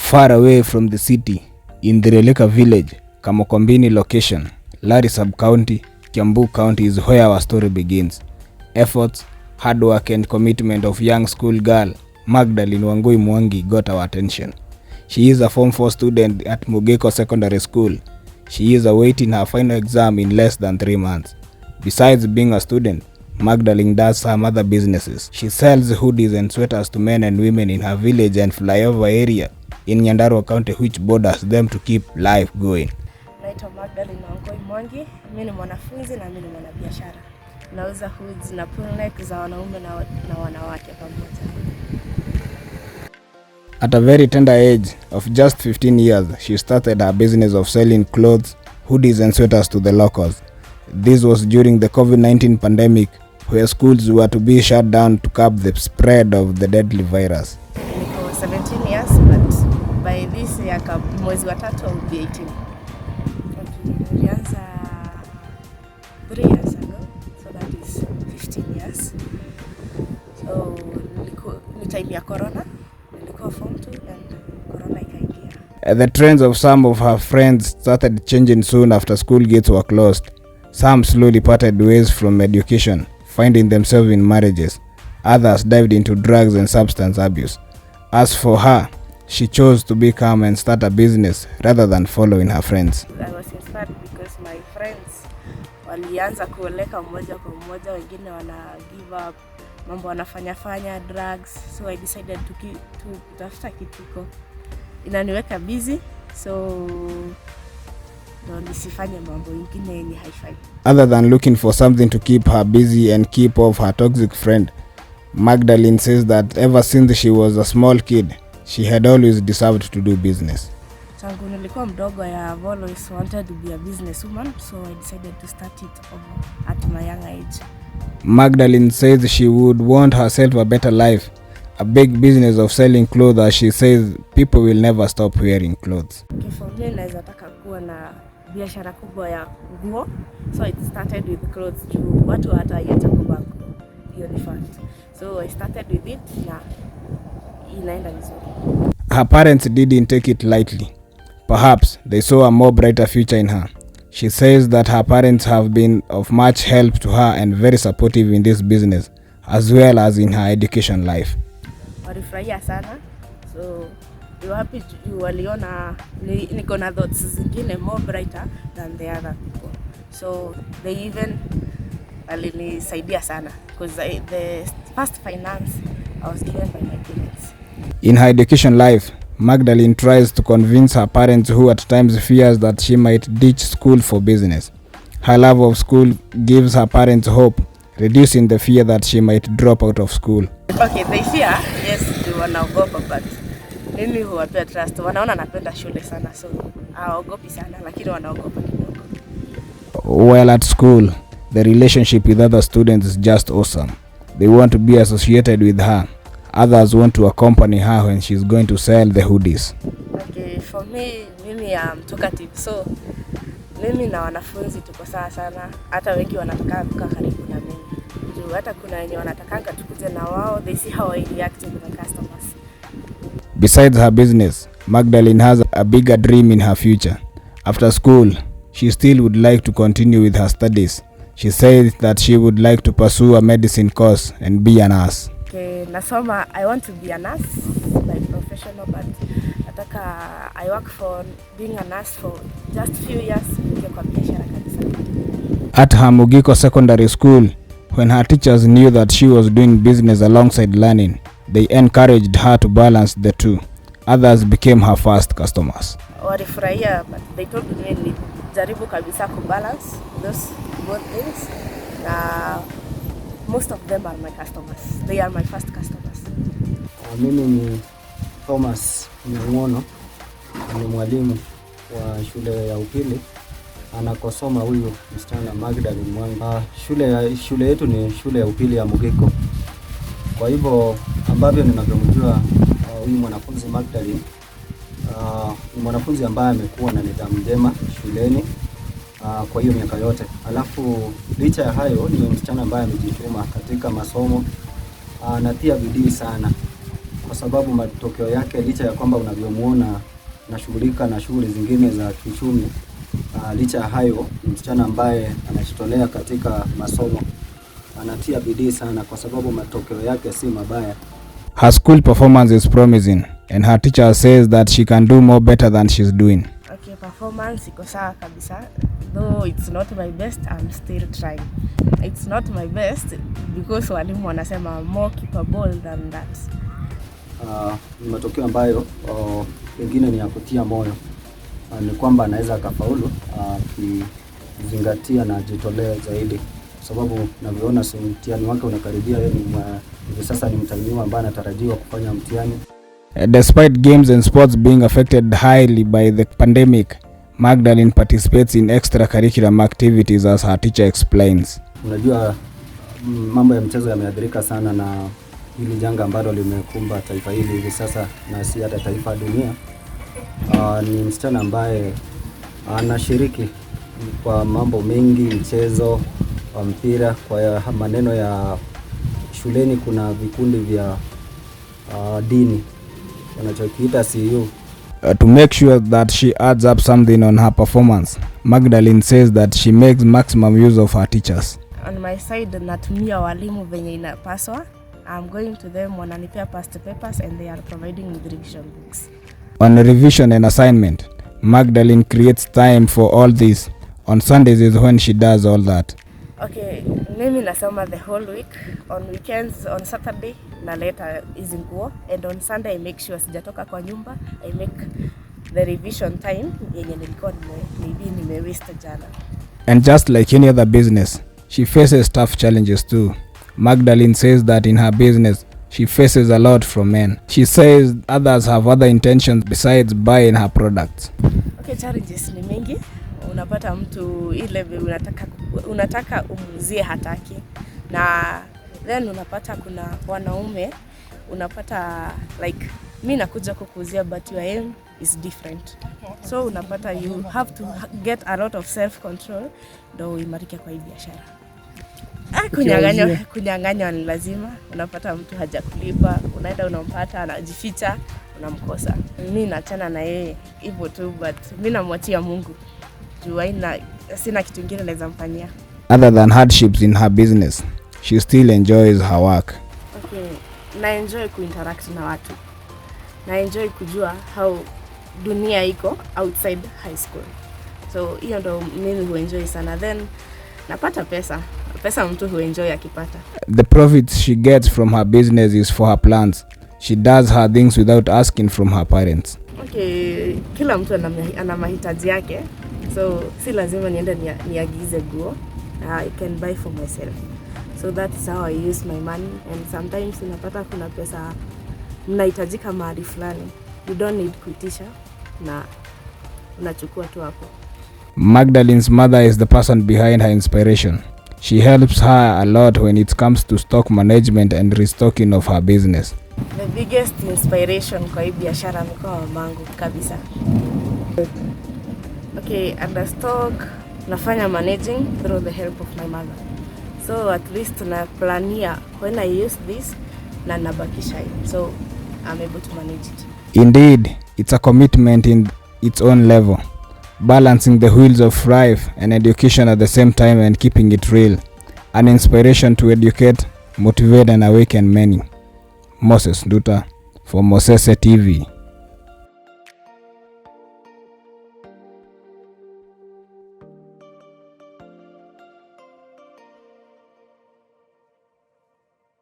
Far away from the city, in the Releka village, Kamokombini location, Lari sub-county, Kiambu County is where our story begins. Efforts, hard work and commitment of young school girl Magdalene Wangui Mwangi got our attention. She is a Form 4 student at Mugeko Secondary School. She is awaiting her final exam in less than 3 months. Besides being a student, Magdalene does some other businesses. She sells hoodies and sweaters to men and women in her village and flyover area in Nyandarua County, which borders them to keep life going. Naitwa Magdalene Wangui Mwangi, mimi ni mwanafunzi na mimi ni mwanabiashara. Nauza hoods na pull-neck za wanaume na wanawake pamoja. At a very tender age of just 15 years, she started her business of selling clothes, hoodies and sweaters to the locals. This was during the COVID-19 pandemic, where schools were to be shut down to curb the spread of the deadly virus. Niko 17 years, but by this year, mwezi wa tatu will be 18. Nilianza 3 years ago, so that is 15 years. So ni time ya corona, nilikuwa form 2 and corona ikaingia. The trends of some of her friends started changing soon after school gates were closed. Some slowly parted ways from education, finding themselves in marriages. Others dived into drugs and substance abuse. As for her, she chose to be calm and start a business rather than following her friends. I was inspired because my friends walianza kuoleka mmoja kwa mmoja, wengine wana give up, mambo wanafanya drugs, so I decided to kutafuta kituko inaniweka busy, so nisifanye mambo ingine yenye haifai. Other than looking for something to keep her busy and keep off her toxic friend, Magdalene says that ever since she was a small kid, she had always deserved to do business. Tangu nilikuwa mdogo, I have always wanted to be a businesswoman, so I decided to start it at my young age. Magdalene says she would want herself a better life, a big business of selling clothes, as she says people will never stop wearing clothes. Okay, for me, naweza taka kuwa na biashara kubwa ya nguo, so it started with clothes. Watu hataacha kuvaa nguo, hiyo ni fact. So I started with it na inaenda vizuri. Her parents didn't take it lightly. Perhaps they saw a more brighter future in her. She says that her parents have been of much help to her and very supportive in this business, as well as in her education life. Walifurahia sana, so we were happy waliona niko na thoughts zingine more brighter than the other people. So they even walinisaidia sana because the first finance I was given by my parents. In her education life, Magdalene tries to convince her parents, who at times fears that she might ditch school for business. Her love of school gives her parents hope, reducing the fear that she might drop out of school. Okay, they fear, yes, they wanaogopa, but mimi huwapea trust. Wanaona napenda shule sana, so hawaogopi sana, lakini wanaogopa kidogo. While at school, the relationship with other students is just awesome. They want to be associated with her. Others want to accompany her when she's going to sell the hoodies. Okay, for me, mimi am talkative, so mimi na wanafunzi tuko sawa sana. Hata wengi wanataka kukaa karibu na mimi. Hata kuna wenye wanatakanga tukuje na wao, they see how I react to the customers. Besides her business, Magdalene has a bigger dream in her future. After school, she still would like to continue with her studies. She says that she would like to pursue a medicine course and be a nurse. Okay, nasoma, I want to be a nurse by professional, but I work for being a nurse for just few years. At her Mugeko Secondary School, when her teachers knew that she was doing business alongside learning, they encouraged her to balance the two. Others became her first customers. Walifurahia, but they told me jaribu kabisa ku balance those both things. Most of them are my customers. They are my first customers. Mimi ni Thomas Nyang'ono, ni mwalimu wa shule ya upili anakosoma huyu msichana Magdalene Mwangi. Shule yetu ni shule ya upili ya Mugeko. Kwa hivyo ambavyo ninavyomjua huyu mwanafunzi Magdalene, ni mwanafunzi ambaye amekuwa na nidhamu njema shuleni kwa hiyo miaka yote. Alafu licha ya hayo ni msichana ambaye amejituma katika masomo, anatia bidii sana. kwa sababu matokeo yake, licha ya kwamba unavyomuona anashughulika na shughuli zingine za kiuchumi, licha ya hayo, msichana ambaye anajitolea katika masomo, anatia bidii sana, kwa sababu matokeo yake si mabaya. Her school performance is promising and her teacher says that she can do more better than she's doing. Okay, performance iko sawa kabisa. Though it's not my best, I'm still trying. It's not my best because walimu wanasema more capable than that. Ni matokeo ambayo pengine ni ya kutia moyo. Ni kwamba anaweza akafaulu akizingatia na jitolea zaidi, kwa sababu navyoona mtihani wake unakaribia. Hivi sasa ni mtahiniwa ambaye anatarajiwa kufanya mtihani. Despite games and sports being affected highly by the pandemic, Magdalene participates in extracurricular activities as her teacher explains. Unajua mambo ya mchezo yameathirika sana na hili janga ambalo limekumba taifa hili hivi sasa, na si hata taifa, dunia. Ni msichana ambaye anashiriki kwa mambo mengi, mchezo wa mpira. Kwa maneno ya shuleni kuna vikundi vya dini wanachokiita CU. To make sure that she adds up something on her performance, Magdalene says that she makes maximum use of her teachers. On my side, natumia walimu venye inapaswa. I'm going to them, wananipea past papers and they are providing with revision books. On revision and assignment, Magdalene creates time for all this. On Sundays is when she does all that. Okay, mimi nasoma the whole week. On weekends, on Saturday, naleta hizi nguo, and on Sunday I make sure sijatoka kwa nyumba. I make the revision time yenye nilikuwa nime waste jana. And just like any other business, she faces tough challenges too. Magdalene says that in her business, she faces a lot from men. She says others have other intentions besides buying her products. Okay, challenges ni mingi. Unapata mtu ile unataka umuzie hataki, na then unapata kuna wanaume unapata like mimi nakuja kukuuzia but your aim is different, so unapata you have to get a lot of self control ndio uimarike kwa hii biashara. Kunyang'anywa ni lazima. Unapata mtu hajakulipa, unaenda unampata anajificha, unamkosa. Mimi naachana na yeye hivyo tu, but mimi namwachia Mungu. Sina kitu kingine naweza mfanyia. Other than hardships in her business, she still enjoys her work. Okay, na enjoy kuinteract na watu. Na enjoy kujua how dunia iko outside high school. So hiyo ndo mimi huenjoy sana. Then napata pesa mtu huenjoy akipata. The profits she gets from her business is for her plans. She does her things without asking from her parents. Okay, kila mtu ana mahitaji yake. So si lazima niende niagize nguo. I can buy for myself. So that is how I use my money, and sometimes unapata kuna pesa mnahitajika mahali fulani. You don't need kuitisha na unachukua tu hapo. Magdalene's mother is the person behind her inspiration. She helps her a lot when it comes to stock management and restocking of her business. The biggest inspiration kwa hii biashara ni kwa mamangu kabisa. Okay, under stock nafanya managing through the help of my mother. So at least na plania when I use this na nabakisha hii. So I'm able to manage it. Indeed, it's a commitment in its own level, balancing the wheels of life and education at the same time and keeping it real. An inspiration to educate, motivate and awaken many. Moses Nduta for Mosese TV.